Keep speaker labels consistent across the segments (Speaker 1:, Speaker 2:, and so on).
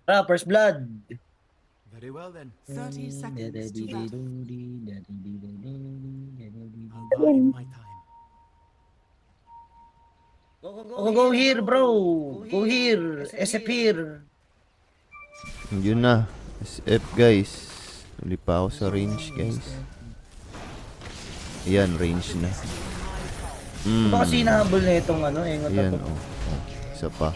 Speaker 1: First blood.
Speaker 2: Very well then.
Speaker 3: 30 seconds to battle.
Speaker 2: I'll bide my time.
Speaker 1: Go here, bro. Go here. SF here.
Speaker 4: Yun na. SF guys. Uli pa ako sa range guys. Ayan, range na.
Speaker 1: Diba kasi hinahabol na itong ano, engot na
Speaker 4: Ayan,
Speaker 1: to.
Speaker 4: oh. Isa pa.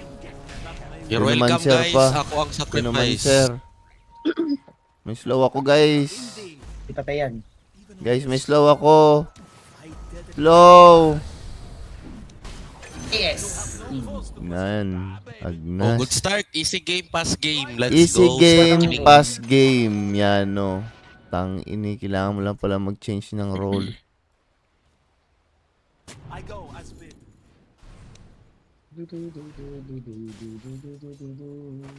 Speaker 5: You're
Speaker 4: Ito naman,
Speaker 5: welcome
Speaker 4: sir,
Speaker 5: guys.
Speaker 4: pa.
Speaker 5: Ako ang
Speaker 4: Ito naman,
Speaker 5: sacrifice.
Speaker 4: sir. May slow ako guys.
Speaker 1: Ipatay yan.
Speaker 4: Guys, may slow ako. Slow.
Speaker 1: Yes!
Speaker 4: Yan.
Speaker 5: Oh,
Speaker 4: Agnas.
Speaker 5: good start. Easy game, pass game. Let's
Speaker 4: Easy
Speaker 5: go.
Speaker 4: game,
Speaker 5: Starting.
Speaker 4: pass game. Yan, no. Tang ini, kailangan mo lang pala mag-change ng role.
Speaker 2: I go as bid.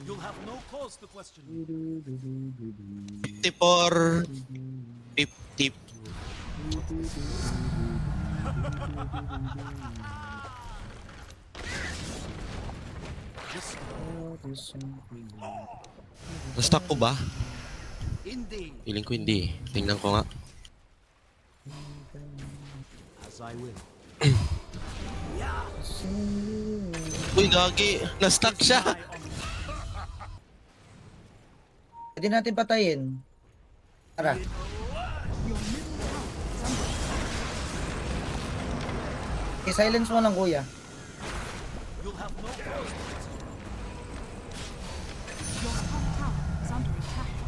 Speaker 2: You'll have no cause to question me.
Speaker 5: 54. 50. Na-stuck ko ba?
Speaker 2: Indeed,
Speaker 5: Feeling ko hindi. Tingnan ko nga.
Speaker 2: as I will.
Speaker 5: Uy, gagi. Na-stuck siya.
Speaker 1: Pwede natin patayin. Tara. I-silence mo lang, kuya.
Speaker 2: You'll have no cause to
Speaker 3: Your top tower is under attack.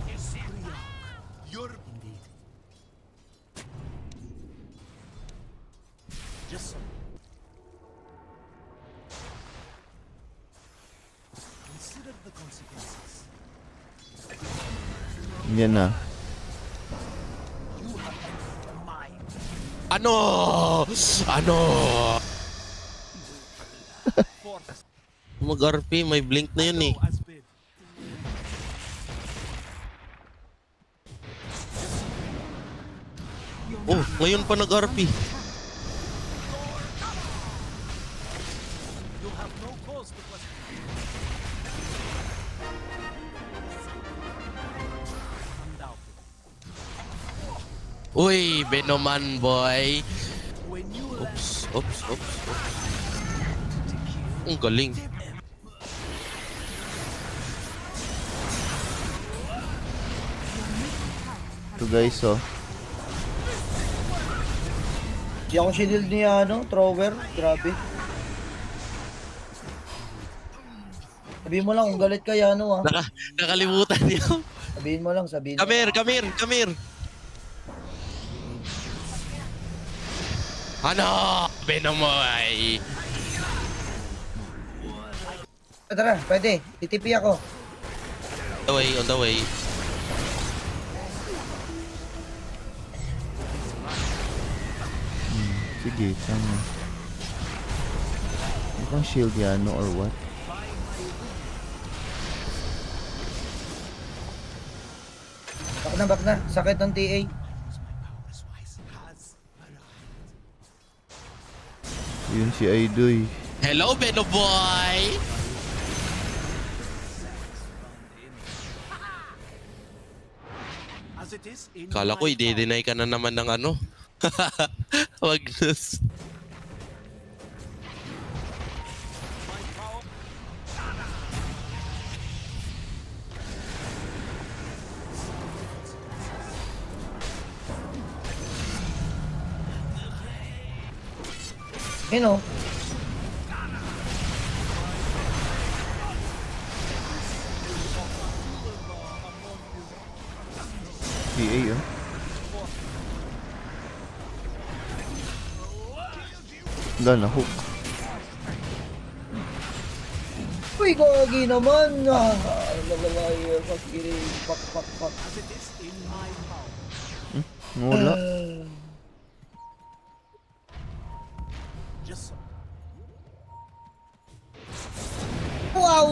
Speaker 2: You're indeed. Just so. Consider the consequences.
Speaker 4: Yan na.
Speaker 2: You have entered mine.
Speaker 5: Ano? Ano? Mag-RP, may blink na yun eh.
Speaker 2: As bid.
Speaker 5: Oh, ngayon pa nag-RP.
Speaker 2: You'll have no cause to question me. Undoubted.
Speaker 5: Uy, Benoman boy.
Speaker 2: When you
Speaker 5: Oops, oops, oops, oops. Ang galing.
Speaker 4: Ito guys, oh.
Speaker 1: Di ako shield niya, ano, thrower. Grabe. Sabihin mo lang kung galit ka, ano, ah.
Speaker 5: Nakalimutan niyo.
Speaker 1: Sabihin mo lang, sabihin mo.
Speaker 5: Come here, come here, come here. Ano? Benomoy.
Speaker 1: Tara, pwede. Titipi ako.
Speaker 5: On the way, on the way.
Speaker 4: Sige, tama. Mukhang shield yan, no, or what?
Speaker 1: Back na. Sakit ng TA.
Speaker 4: Yun si Aidoy.
Speaker 5: Hello, Benoboy.
Speaker 2: as it is in
Speaker 5: Kala ko
Speaker 2: my
Speaker 5: i-deny ka na naman ng ano. Wag.
Speaker 1: Yun, oh.
Speaker 4: PA, oh. Wala na, hook.
Speaker 1: Uy, gagi naman. Ah, lalalayo. Pagkiring. Pak.
Speaker 2: as it is in my power.
Speaker 4: Wala.
Speaker 2: Just so.
Speaker 1: Wow!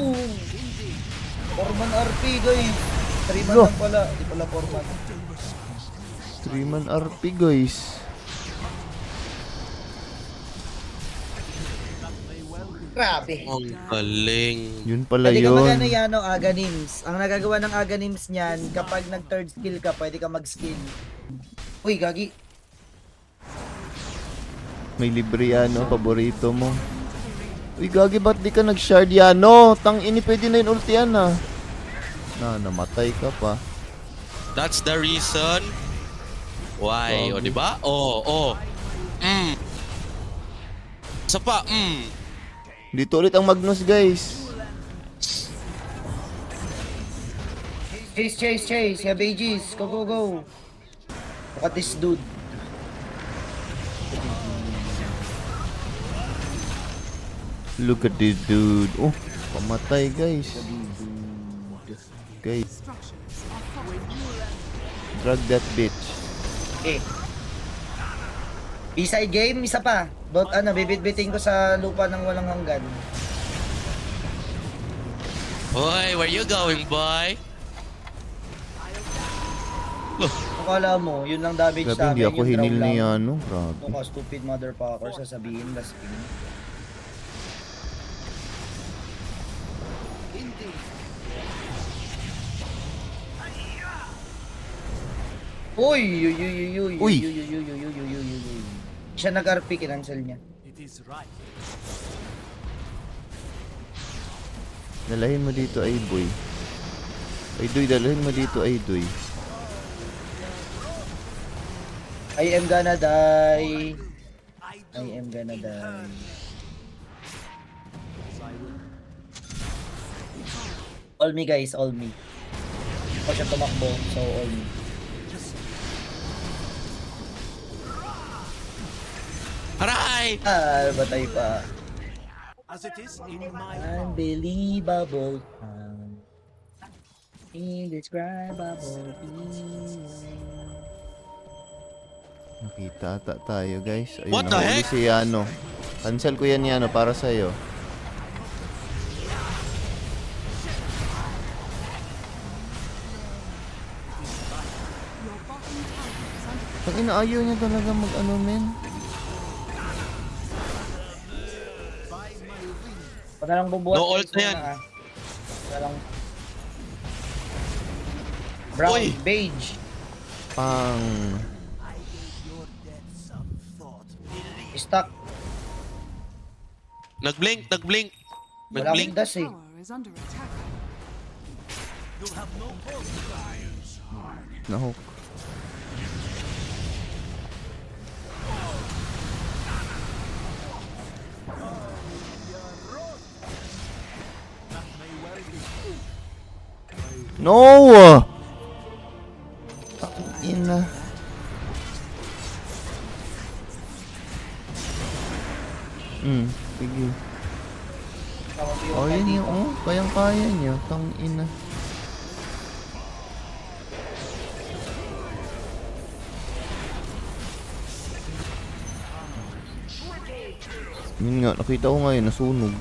Speaker 1: Forman RP, guys. 3 man
Speaker 4: No.
Speaker 1: lang pala. Di pala forman.
Speaker 4: 3-man RP, guys.
Speaker 1: Grabe.
Speaker 5: Ang galing.
Speaker 4: Yun pala
Speaker 1: Pwede ka
Speaker 4: yun.
Speaker 1: mag-ano yan, no, Aghanim's. Ang nagagawa ng Aghanim's niyan, kapag nag-third skill ka, pwede ka mag-skill. Uy, gagi.
Speaker 4: May libre yan, no? Paborito mo. Uy, gagi, ba't di ka nag-shard yan, no? Tang ini, pwede na yun ulti yan, ah. Namatay ka pa.
Speaker 5: That's the reason why. O,
Speaker 4: Bago.
Speaker 5: diba? Oh. Isa pa,
Speaker 4: Dito ulit ang Magnus, guys.
Speaker 1: Chase. Have ages. Go. Look at this dude.
Speaker 4: Look at this dude. Oh, pamatay, guys. Guys,
Speaker 3: Structures are fortified.
Speaker 4: drag that bitch.
Speaker 1: Okay. B-side game, isa pa. Bibit-biting ko sa lupa ng walang hanggan.
Speaker 5: Hoy, where you going, boy?
Speaker 1: Akala mo, yun lang damage
Speaker 4: Grabe,
Speaker 1: sa akin.
Speaker 4: hindi ako
Speaker 1: yung draw
Speaker 4: hinil ni
Speaker 1: lang.
Speaker 4: ano. Grabe.
Speaker 1: Ano ka, stupid motherfucker, sasabihin, lasing. Uy!
Speaker 4: Uy!
Speaker 1: Siya nag-RP, kinancel niya.
Speaker 2: It is right.
Speaker 4: Dalahin mo dito, ay boy. Ay doy, dalahin mo dito, ay doy.
Speaker 1: I am gonna die. I am gonna die. All me guys, all me. Ako siya tumakbo, so all me.
Speaker 5: Aray!
Speaker 1: Batay pa.
Speaker 2: As it is in my power.
Speaker 1: Unbelievable. Indescribable.
Speaker 4: Nakita ata tayo, guys. Ayun,
Speaker 5: What the
Speaker 4: nahuli
Speaker 5: heck?
Speaker 4: si Yano. Cancel ko yan, Yano, para sa'yo.
Speaker 3: Your bottom tower is under
Speaker 4: Pag inaayaw niya talaga mag-ano, men.
Speaker 1: Huwag na lang bubuhat.
Speaker 5: No
Speaker 1: guys,
Speaker 5: ult na yan.
Speaker 1: muna, ah. Huwag na lang. Brown,
Speaker 5: Uy!
Speaker 1: beige.
Speaker 4: Pang.
Speaker 1: Stuck.
Speaker 5: Nag-blink.
Speaker 1: Wala akong
Speaker 5: Nag-blink.
Speaker 1: das eh.
Speaker 3: tower is under attack.
Speaker 4: Nahook. No! Ina. Sige. Oh, yun yun. Oh, kayang-kaya niya. Tang ina. Yun nga, nakita ko ngayon, nasunog.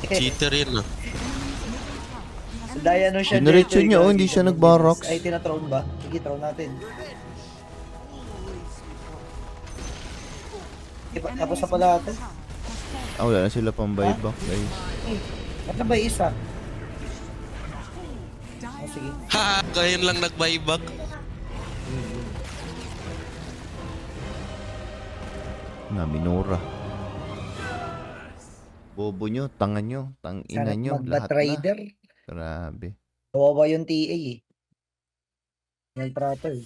Speaker 5: Cheater yun, ah.
Speaker 1: Dahil ano siya
Speaker 4: Dinerecho
Speaker 1: dito,
Speaker 4: niya,
Speaker 1: ikaw,
Speaker 4: oh, hindi
Speaker 1: dito,
Speaker 4: siya
Speaker 1: dito.
Speaker 4: nag-barracks.
Speaker 1: Ay, tinatrown ba? Sige, trown natin. Tapos na pala ito.
Speaker 4: Ah, wala na sila pang buyback, guys.
Speaker 1: Ba't na ba yung isa? Oh, sige.
Speaker 5: Ha! Ngayon lang nag-buyback.
Speaker 4: Na, minura. Bobo nyo, tanga nyo, tang ina
Speaker 1: Sarap
Speaker 4: nyo, lahat na.
Speaker 1: magba-trader.
Speaker 4: Grabe.
Speaker 1: Kawawa yung TA eh. Yung trader.